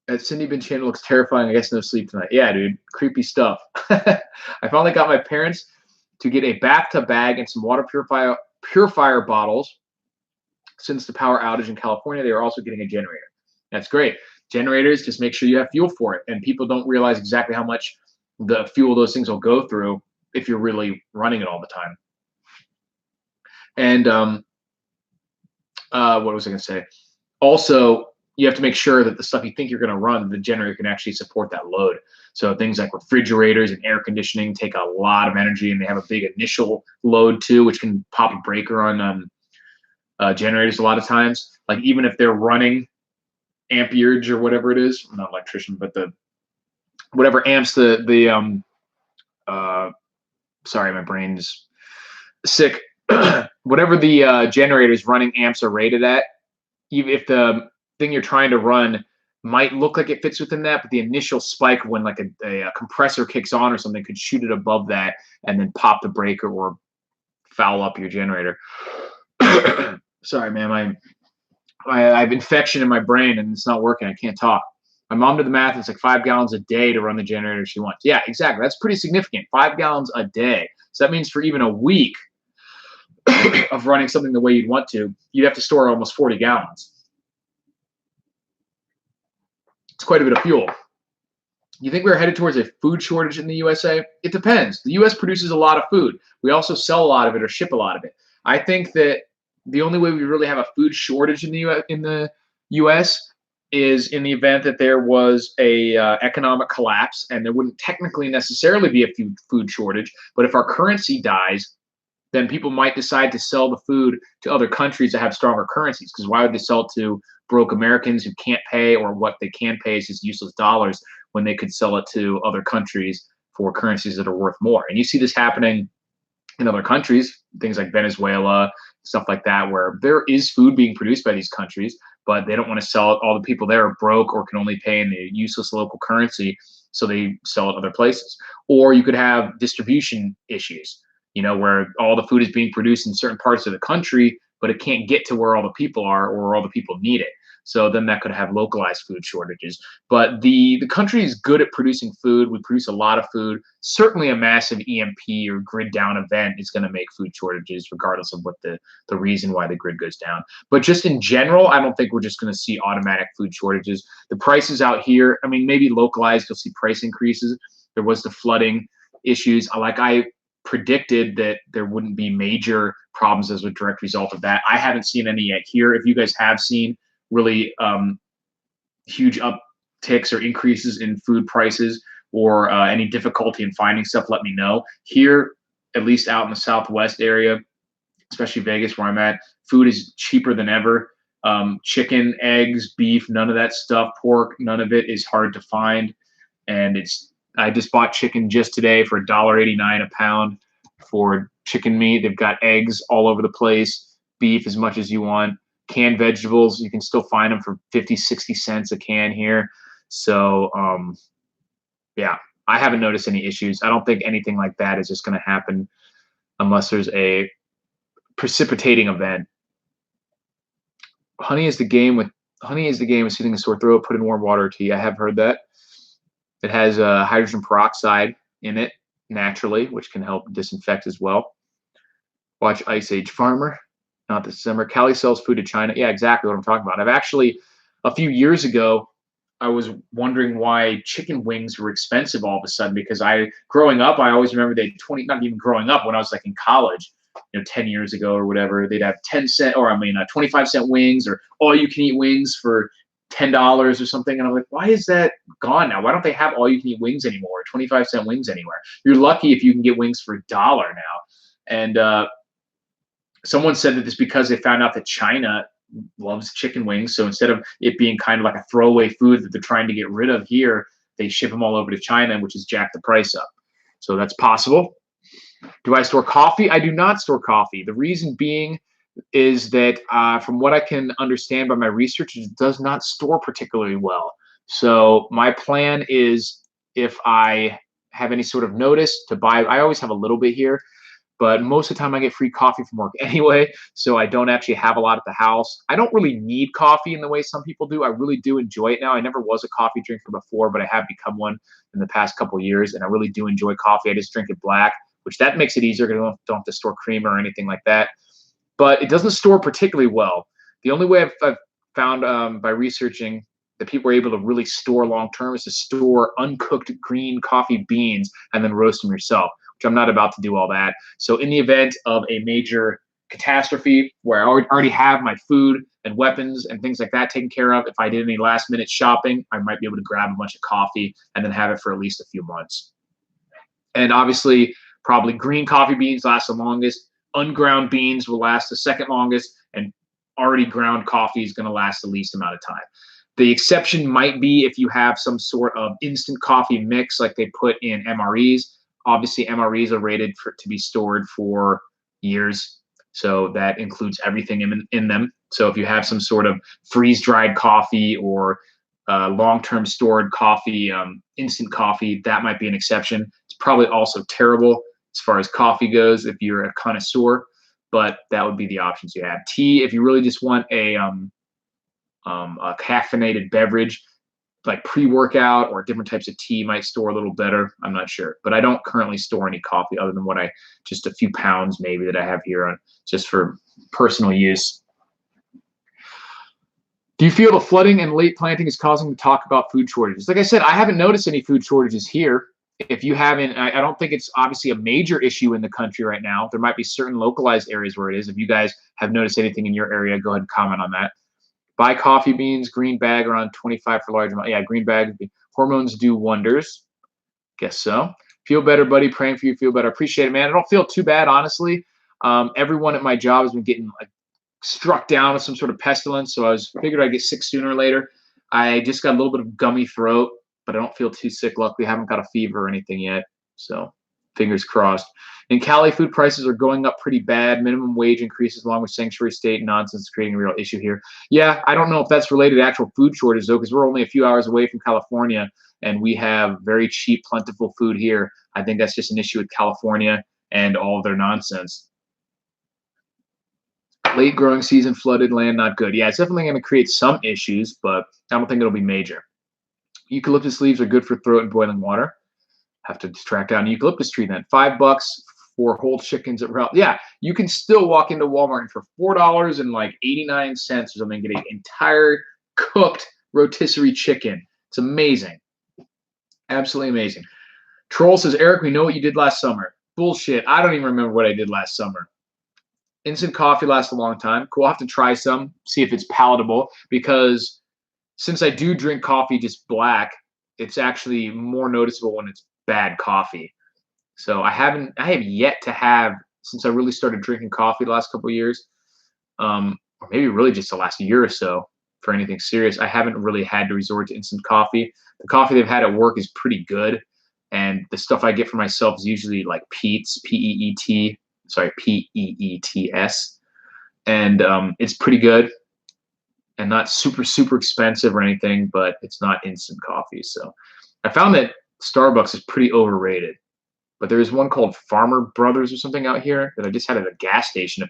That Cindy Bin channel looks terrifying. I guess no sleep tonight. Yeah, dude. Creepy stuff. I finally got my parents to get a bathtub bag and some water purifier bottles. Since the power outage in California, they are also getting a generator. That's great. Generators, just make sure you have fuel for it. And people don't realize exactly how much the fuel those things will go through if you're really running it all the time. And what was I going to say? Also, you have to make sure that the stuff you think you're going to run, the generator can actually support that load. So things like refrigerators and air conditioning take a lot of energy, and they have a big initial load too, which can pop a breaker on generators a lot of times. Like even if they're running amperage or whatever it is, I'm not an electrician, but whatever amps sorry, my brain's sick. Whatever the generator's running amps are rated at, even if the thing you're trying to run might look like it fits within that, but the initial spike when like a compressor kicks on or something could shoot it above that and then pop the breaker or foul up your generator. Sorry, man, I have infection in my brain and it's not working. I can't talk. My mom did the math. It's like 5 gallons a day to run the generator she wants. Yeah, exactly. That's pretty significant. 5 gallons a day. So that means for even a week of running something the way you'd want to, you'd have to store almost 40 gallons. It's quite a bit of fuel. You think we're headed towards a food shortage in the USA? It depends. The US produces a lot of food. We also sell a lot of it or ship a lot of it. I think that the only way we really have a food shortage in the US is in the event that there was a economic collapse, and there wouldn't technically necessarily be a food shortage, but if our currency dies, then people might decide to sell the food to other countries that have stronger currencies. Because why would they sell it to broke Americans who can't pay, or what they can pay is just useless dollars, when they could sell it to other countries for currencies that are worth more? And you see this happening in other countries, things like Venezuela, stuff like that, where there is food being produced by these countries, but they don't want to sell it. All the people there are broke or can only pay in the useless local currency, so they sell it other places. Or you could have distribution issues, where all the food is being produced in certain parts of the country, but it can't get to where all the people are or where all the people need it. So then that could have localized food shortages. But the country is good at producing food. We produce a lot of food. Certainly a massive EMP or grid down event is going to make food shortages, regardless of what the reason why the grid goes down. But just in general, I don't think we're just going to see automatic food shortages. The prices out here, I mean, maybe localized, you'll see price increases. There was the flooding issues. I predicted that there wouldn't be major problems as a direct result of that. I haven't seen any yet here. If you guys have seen really huge upticks or increases in food prices, or any difficulty in finding stuff, let me know. Here, at least out in the Southwest area, especially Vegas where I'm at, food is cheaper than ever. Chicken, eggs, beef, none of that stuff, pork, none of it is hard to find. And I just bought chicken just today for $1.89 a pound for chicken meat. They've got eggs all over the place, beef as much as you want. Canned vegetables, you can still find them for 50, 60 cents a can here. So, yeah, I haven't noticed any issues. I don't think anything like that is just going to happen unless there's a precipitating event. Honey is the game with soothing a sore throat. Put in warm water or tea. I have heard that. It has hydrogen peroxide in it naturally, which can help disinfect as well. Watch Ice Age Farmer. Not this summer. Cali sells food to China. Yeah, exactly what I'm talking about. I've actually, a few years ago, I was wondering why chicken wings were expensive all of a sudden, because growing up, I always remember not even growing up, when I was like in college, 10 years ago or whatever, they'd have 25-cent wings, or all you can eat wings for $10 or something. And I'm like, why is that gone now? Why don't they have all you can eat wings anymore, 25-cent wings anywhere? You're lucky if you can get wings for $1 now. And, someone said that it's because they found out that China loves chicken wings. So instead of it being kind of like a throwaway food that they're trying to get rid of here, they ship them all over to China, which has jacked the price up. So that's possible. Do I store coffee? I do not store coffee. The reason being is that from what I can understand by my research, it does not store particularly well. So my plan is, if I have any sort of notice to buy, I always have a little bit here, but most of the time I get free coffee from work anyway, so I don't actually have a lot at the house. I don't really need coffee in the way some people do. I really do enjoy it now. I never was a coffee drinker before, but I have become one in the past couple of years, and I really do enjoy coffee. I just drink it black, which that makes it easier because I don't have to store creamer or anything like that. But it doesn't store particularly well. The only way I've found by researching that people are able to really store long-term is to store uncooked green coffee beans and then roast them yourself, which I'm not about to do all that. So in the event of a major catastrophe where I already have my food and weapons and things like that taken care of, if I did any last-minute shopping, I might be able to grab a bunch of coffee and then have it for at least a few months. And obviously, probably green coffee beans last the longest. Unground beans will last the second longest, and already ground coffee is going to last the least amount of time. The exception might be if you have some sort of instant coffee mix like they put in MREs. Obviously, MREs are rated to be stored for years, so that includes everything in them. So if you have some sort of freeze-dried coffee or long-term stored coffee, instant coffee, that might be an exception. It's probably also terrible as far as coffee goes if you're a connoisseur, but that would be the options you have. Tea, if you really just want a caffeinated beverage, like pre-workout or different types of tea might store a little better. I'm not sure, but I don't currently store any coffee other than just a few pounds maybe that I have here on just for personal use. Do you feel the flooding and late planting is causing the talk about food shortages? Like I said, I haven't noticed any food shortages here. If you haven't, I don't think it's obviously a major issue in the country right now. There might be certain localized areas where it is. If you guys have noticed anything in your area, go ahead and comment on that. Buy coffee beans, green bag around 25 for large amount. Yeah, green bag. Hormones do wonders. Guess so. Feel better, buddy. Praying for you. Feel better. Appreciate it, man. I don't feel too bad, honestly. Everyone at my job has been getting like struck down with some sort of pestilence, so I figured I'd get sick sooner or later. I just got a little bit of gummy throat, but I don't feel too sick. Luckily, I haven't got a fever or anything yet, so fingers crossed. In Cali, food prices are going up pretty bad. Minimum wage increases along with sanctuary state nonsense is creating a real issue here. Yeah, I don't know if that's related to actual food shortage, though, because we're only a few hours away from California, and we have very cheap, plentiful food here. I think that's just an issue with California and all of their nonsense. Late growing season, flooded land, not good. Yeah, it's definitely going to create some issues, but I don't think it'll be major. Eucalyptus leaves are good for throat and boiling water. Have to track down an eucalyptus tree then. $5 for whole chickens at Ralph. Yeah, you can still walk into Walmart and for $4 and like 89 cents or something get an entire cooked rotisserie chicken. It's amazing. Absolutely amazing. Troll says, Eric, we know what you did last summer. Bullshit. I don't even remember what I did last summer. Instant coffee lasts a long time. Cool. I'll have to try some, see if it's palatable, because since I do drink coffee just black, it's actually more noticeable when it's bad coffee. So I have yet to have, since I really started drinking coffee the last couple of years, or maybe really just the last year or so for anything serious, I haven't really had to resort to instant coffee. The coffee they've had at work is pretty good. And the stuff I get for myself is usually like Peet's, P-E-E-T, sorry, P-E-E-T-S. And it's pretty good and not super, super expensive or anything, but it's not instant coffee. So I found that Starbucks is pretty overrated. But there is one called Farmer Brothers or something out here that I just had at a gas station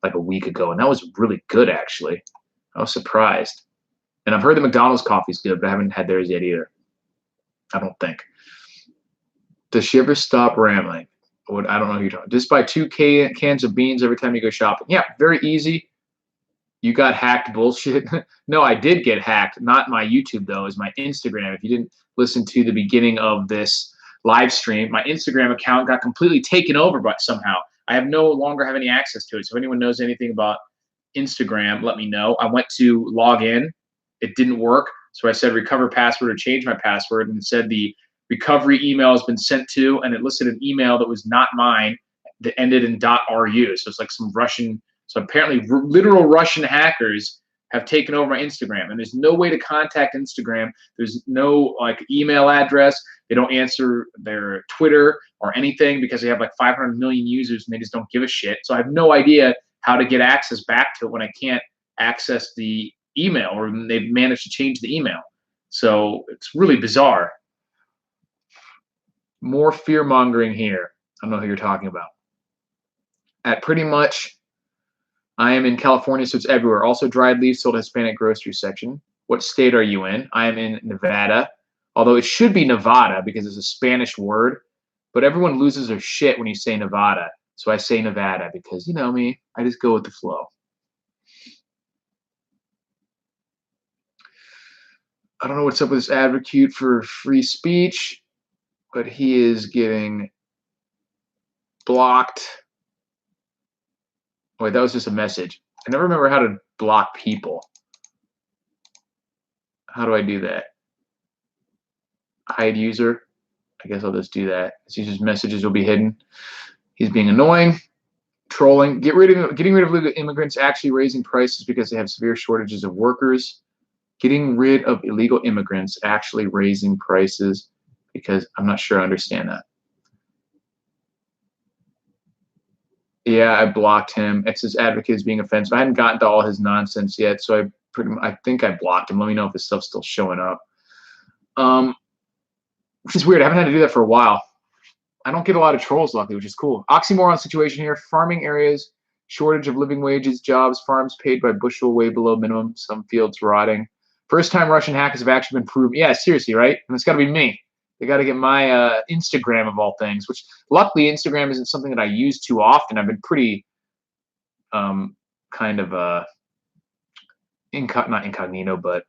like a week ago. And that was really good, actually. I was surprised. And I've heard the McDonald's coffee is good, but I haven't had theirs yet either. I don't think. Does she ever stop rambling? I don't know who you're talking. Just buy 2 cans of beans every time you go shopping. Yeah, very easy. You got hacked bullshit. No, I did get hacked. Not my YouTube, though. It's my Instagram. If you didn't listen to the beginning of this live stream, my Instagram account got completely taken over by somehow. I no longer have any access to it. So if anyone knows anything about Instagram, let me know. I went to log in. It didn't work. So I said recover password or change my password, and it said the recovery email has been sent to, and it listed an email that was not mine that ended in .ru. So it's like some Russian. So apparently literal Russian hackers have taken over my Instagram, and there's no way to contact Instagram. There's no like email address. They don't answer their Twitter or anything because they have like 500 million users and they just don't give a shit. So I have no idea how to get access back to it when I can't access the email, or they've managed to change the email. So it's really bizarre. More fear mongering here. I don't know who you're talking about. At pretty much, I am in California, so it's everywhere. Also, dried leaves sold at Hispanic grocery section. What state are you in? I am in Nevada, although it should be Nevada because it's a Spanish word. But everyone loses their shit when you say Nevada, so I say Nevada because, you know me, I just go with the flow. I don't know what's up with this advocate for free speech, but he is getting blocked. Wait, that was just a message. I never remember how to block people. How do I do that? Hide user. I guess I'll just do that. This user's messages will be hidden. He's being annoying, trolling. Getting rid of illegal immigrants actually raising prices because they have severe shortages of workers. Getting rid of illegal immigrants actually raising prices because I'm not sure I understand that. Yeah, I blocked him. X's advocate is being offensive. I hadn't gotten to all his nonsense yet, so I think I blocked him. Let me know if his stuff's still showing up. Which is weird. I haven't had to do that for a while. I don't get a lot of trolls, luckily, which is cool. Oxymoron situation here. Farming areas, shortage of living wages, jobs, farms paid by bushel way below minimum, some fields rotting. First time Russian hackers have actually been proven. Yeah, seriously, right? And it's got to be me. They got to get my Instagram of all things, which luckily Instagram isn't something that I use too often. I've been pretty kind of not incognito, but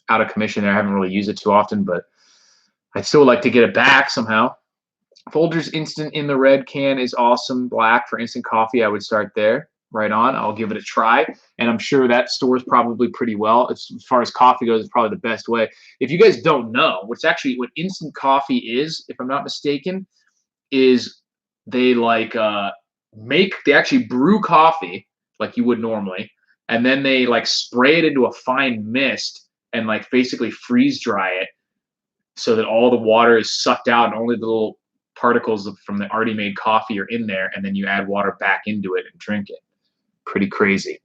out of commission there. I haven't really used it too often, but I'd still like to get it back somehow. Folgers Instant in the red can is awesome. Black for instant coffee. I would start there. Right on. I'll give it a try. And I'm sure that stores probably pretty well. As far as coffee goes, it's probably the best way. If you guys don't know, what instant coffee is, if I'm not mistaken, is they like they actually brew coffee like you would normally, and then they like spray it into a fine mist and like basically freeze dry it so that all the water is sucked out and only the little particles from the already made coffee are in there, and then you add water back into it and drink it. Pretty crazy.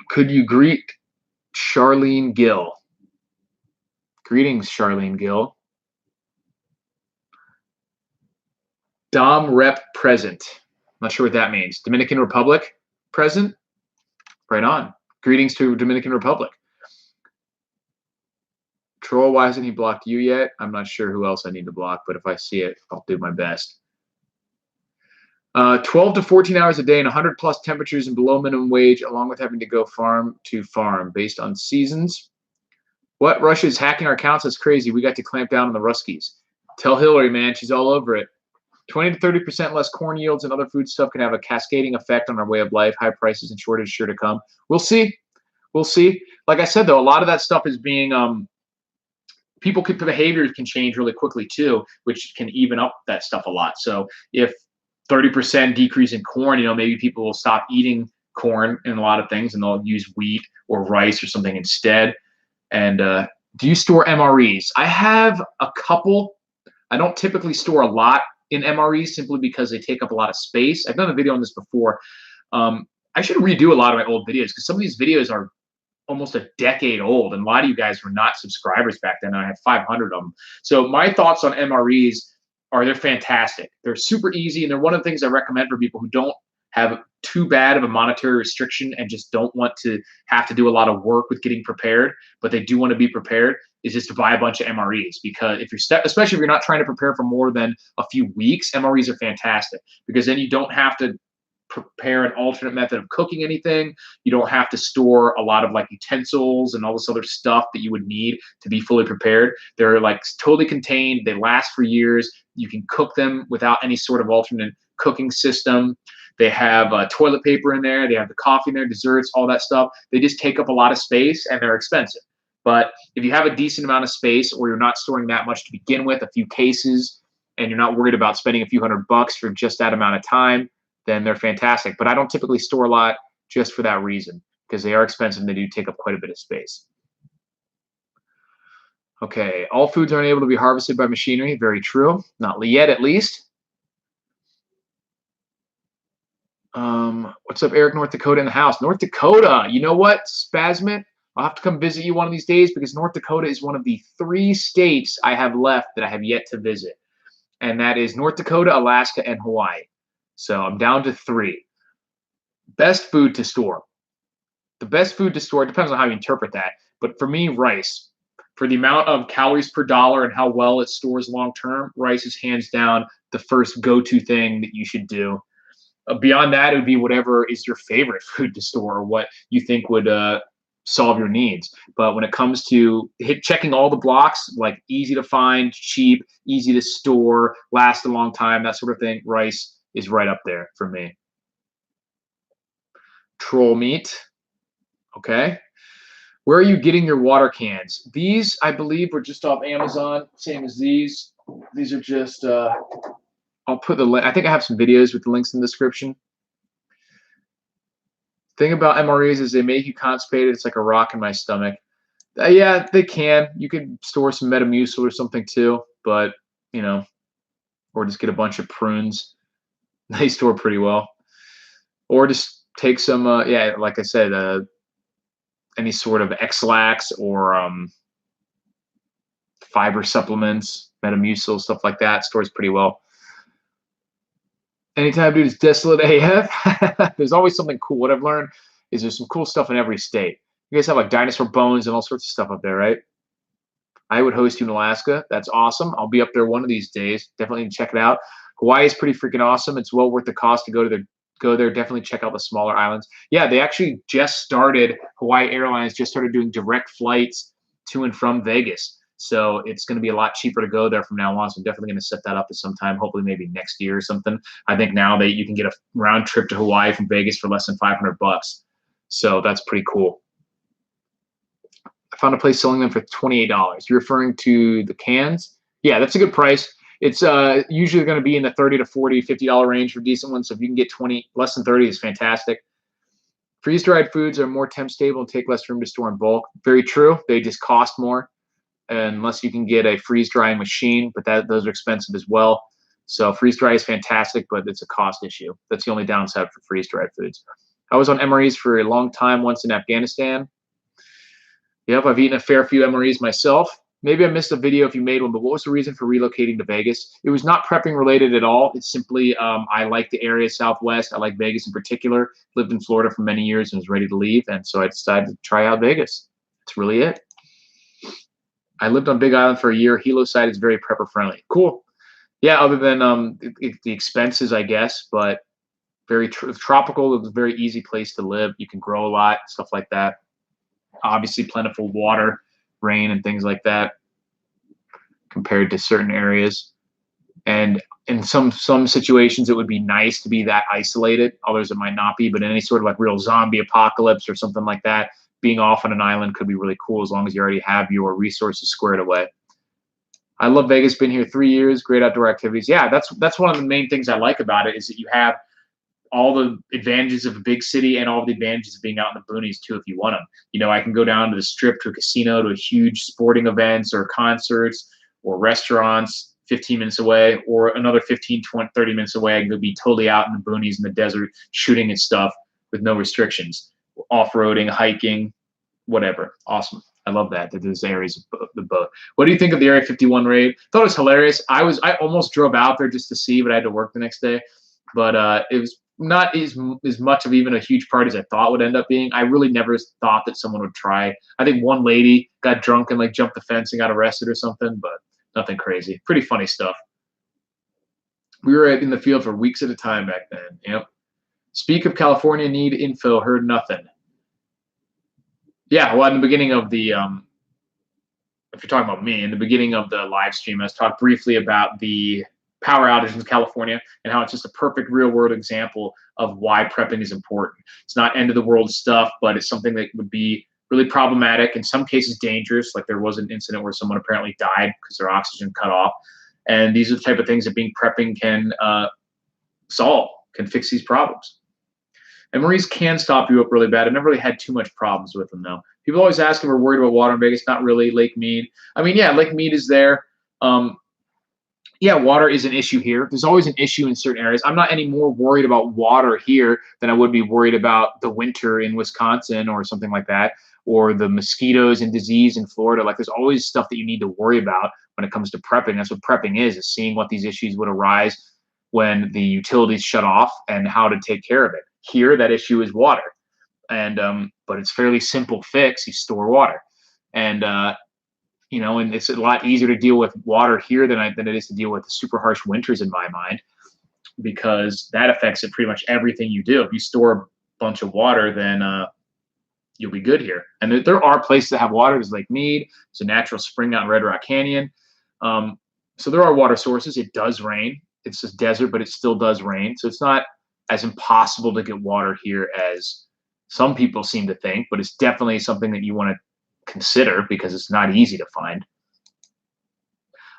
Could you greet Charlene Gill? Greetings, Charlene Gill. Dom Rep present. Not sure what that means. Dominican Republic present? Right on. Greetings to Dominican Republic. Troll, why hasn't he blocked you yet? I'm not sure who else I need to block, but if I see it, I'll do my best. 12 to 14 hours a day and 100 plus temperatures and below minimum wage, along with having to go farm to farm based on seasons. What? Russia's hacking our accounts? That's crazy. We got to clamp down on the Ruskies. Tell Hillary, man, she's all over it. 20 to 30% less corn yields and other food stuff can have a cascading effect on our way of life. High prices and shortage sure to come. We'll see. We'll see. Like I said, though, a lot of that stuff is being behaviors can change really quickly too, which can even up that stuff a lot. So if 30% decrease in corn, maybe people will stop eating corn in a lot of things and they'll use wheat or rice or something instead. And do you store MREs? I have a couple. I don't typically store a lot in MREs simply because they take up a lot of space. I've done a video on this before. I should redo a lot of my old videos because some of these videos are almost a decade old, and a lot of you guys were not subscribers back then. I had 500 of them. So my thoughts on MREs are they're fantastic. They're super easy, and they're one of the things I recommend for people who don't have too bad of a monetary restriction and just don't want to have to do a lot of work with getting prepared, but they do want to be prepared, is just to buy a bunch of MREs. Because if you're especially if you're not trying to prepare for more than a few weeks, MREs are fantastic because then you don't have to prepare an alternate method of cooking anything. You don't have to store a lot of like utensils and all this other stuff that you would need to be fully prepared. They're like totally contained. They last for years. You can cook them without any sort of alternate cooking system. They have toilet paper in there. They have the coffee in there, desserts, all that stuff. They just take up a lot of space and they're expensive. But if you have a decent amount of space or you're not storing that much to begin with, a few cases, and you're not worried about spending a few $100 for just that amount of time, then they're fantastic. But I don't typically store a lot just for that reason because they are expensive and they do take up quite a bit of space. Okay, all foods aren't able to be harvested by machinery. Very true. Not yet, at least. What's up, Eric, North Dakota in the house? North Dakota, you know what, Spasmit? I'll have to come visit you one of these days because North Dakota is one of the 3 states I have left that I have yet to visit. And that is North Dakota, Alaska, and Hawaii. So I'm down to 3. Best food to store. The best food to store, it depends on how you interpret that. But for me, rice. For the amount of calories per dollar and how well it stores long term, rice is hands down the first go-to thing that you should do. Beyond that, it would be whatever is your favorite food to store or what you think would solve your needs. But when it comes to checking all the blocks, like easy to find, cheap, easy to store, last a long time, that sort of thing, rice is right up there for me. Troll meat. Okay. Where are you getting your water cans? These, I believe, were just off Amazon, same as these. These are just, I'll put the link. I think I have some videos with the links in the description. Thing about MREs is they make you constipated. It's like a rock in my stomach. Yeah, they can. You could store some Metamucil or something too, but, or just get a bunch of prunes. They store pretty well. Or just take some, yeah, like I said, any sort of X-Lax or fiber supplements, Metamucil, stuff like that. Stores pretty well. Anytime, dude, it's desolate AF. There's always something cool. What I've learned is there's some cool stuff in every state. You guys have like dinosaur bones and all sorts of stuff up there, right? I would host you in Alaska. That's awesome. I'll be up there one of these days. Definitely need to check it out. Hawaii is pretty freaking awesome. It's well worth the cost to go there. Definitely check out the smaller islands. Yeah, they actually just started, Hawaii Airlines just started doing direct flights to and from Vegas. So it's going to be a lot cheaper to go there from now on. So I'm definitely going to set that up at some time, hopefully maybe next year or something. I think now you can get a round trip to Hawaii from Vegas for less than $500. So that's pretty cool. I found a place selling them for $28. You're referring to the cans? Yeah, that's a good price. It's usually going to be in the $30 to $40, $50 range for decent ones. So if you can get 20, less than 30 is fantastic. Freeze-dried foods are more temp stable and take less room to store in bulk. Very true. They just cost more unless you can get a freeze-drying machine, but those are expensive as well. So freeze-dry is fantastic, but it's a cost issue. That's the only downside for freeze-dried foods. I was on MREs for a long time, once in Afghanistan. Yep, I've eaten a fair few MREs myself. Maybe I missed a video if you made one, but what was the reason for relocating to Vegas? It was not prepping related at all. It's simply I like the area Southwest. I like Vegas in particular. Lived in Florida for many years and was ready to leave, and so I decided to try out Vegas. That's really it. I lived on Big Island for a year. Hilo side is very prepper friendly. Cool. Yeah, other than the expenses, I guess, but very tropical. It's a very easy place to live. You can grow a lot, stuff like that. Obviously, plentiful water, rain, and things like that compared to certain areas. And in some situations, it would be nice to be that isolated. Others, it might not be. But in any sort of like real zombie apocalypse or something like that, being off on an island could be really cool as long as you already have your resources squared away. I love Vegas. Been here 3 years. Great outdoor activities. Yeah, that's one of the main things I like about it is that you have all the advantages of a big city and all the advantages of being out in the boonies too if you want them. You know, I can go down to the strip, to a casino, to a huge sporting events or concerts or restaurants 15 minutes away, or another 15, 20, 30 minutes away. I can go be totally out in the boonies in the desert shooting at stuff with no restrictions. Off-roading, hiking, whatever. Awesome. I love that there's areas of the boat. What do you think of the Area 51 raid? Thought it was hilarious. I almost drove out there just to see, but I had to work the next day. But it was not as much of even a huge party as I thought would end up being. I really never thought that someone would try. I think one lady got drunk and like jumped the fence and got arrested or something, but nothing crazy. Pretty funny stuff. We were in the field for weeks at a time back then. Yep. Speak of California, need info, heard nothing. Yeah, well, in the beginning of the, if you're talking about me, in the beginning of the live stream, I was talking briefly about the power outage in California and how it's just a perfect real-world example of why prepping is important. It's not end-of-the-world stuff, but it's something that would be really problematic, in some cases dangerous, like there was an incident where someone apparently died because their oxygen cut off. And these are the type of things that being prepping can solve, can fix these problems. And MREs can stop you up really bad. I've never really had too much problems with them, though. People always ask if we're worried about water in Vegas. Not really. Lake Mead. I mean, yeah, Lake Mead is there. Yeah, water is an issue here. There's always an issue in certain areas. I'm not any more worried about water here than I would be worried about the winter in Wisconsin or something like that, or the mosquitoes and disease in Florida. Like, there's always stuff that you need to worry about when it comes to prepping. That's what prepping is seeing what these issues would arise when the utilities shut off and how to take care of it. Here, that issue is water, and but it's fairly simple fix. You store water, and you know, and it's a lot easier to deal with water here than it is to deal with the super harsh winters in my mind, because that affects it pretty much everything you do. If you store a bunch of water, then you'll be good here. And there are places that have water. There's Lake Mead. There's a natural spring out in Red Rock Canyon. So there are water sources. It does rain. It's just desert, but it still does rain. So it's not as impossible to get water here as some people seem to think, but it's definitely something that you want to consider because it's not easy to find.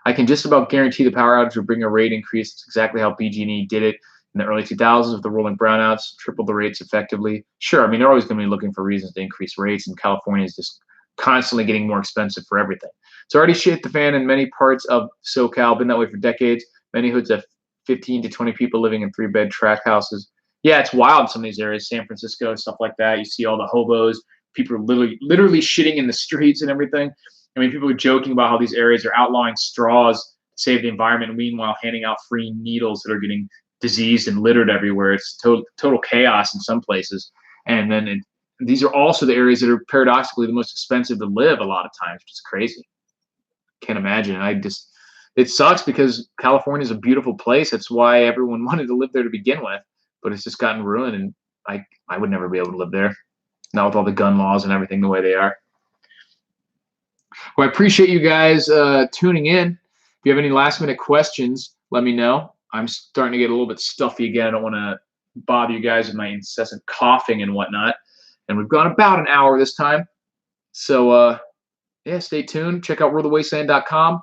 I can just about guarantee the power outage will bring a rate increase. It's exactly how PG&E did it in the early 2000s with the rolling brownouts, tripled the rates effectively. Sure, I mean, they're always going to be looking for reasons to increase rates, and California is just constantly getting more expensive for everything. It's already shit the fan in many parts of SoCal, been that way for decades. Many hoods have 15 to 20 people living in 3-bed tract houses. Yeah, it's wild in some of these areas, San Francisco, stuff like that. You see all the hobos. People are literally shitting in the streets and everything. I mean, people are joking about how these areas are outlawing straws to save the environment, and meanwhile handing out free needles that are getting diseased and littered everywhere. It's total chaos in some places. And then these are also the areas that are paradoxically the most expensive to live a lot of times, which is crazy. Can't imagine. It sucks because California is a beautiful place. That's why everyone wanted to live there to begin with, but it's just gotten ruined, and I would never be able to live there, not with all the gun laws and everything the way they are. Well, I appreciate you guys tuning in. If you have any last-minute questions, let me know. I'm starting to get a little bit stuffy again. I don't want to bother you guys with my incessant coughing and whatnot. And we've gone about an hour this time. So, yeah, stay tuned. Check out worldofwasteland.com.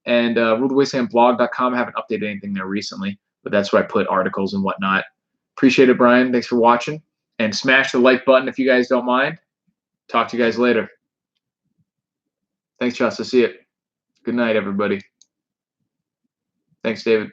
And ruledwastelandblog.com. I haven't updated anything there recently, but that's where I put articles and whatnot. Appreciate it, Brian. Thanks for watching. And smash the like button if you guys don't mind. Talk to you guys later. Thanks, Chelsea. See you. Good night, everybody. Thanks, David.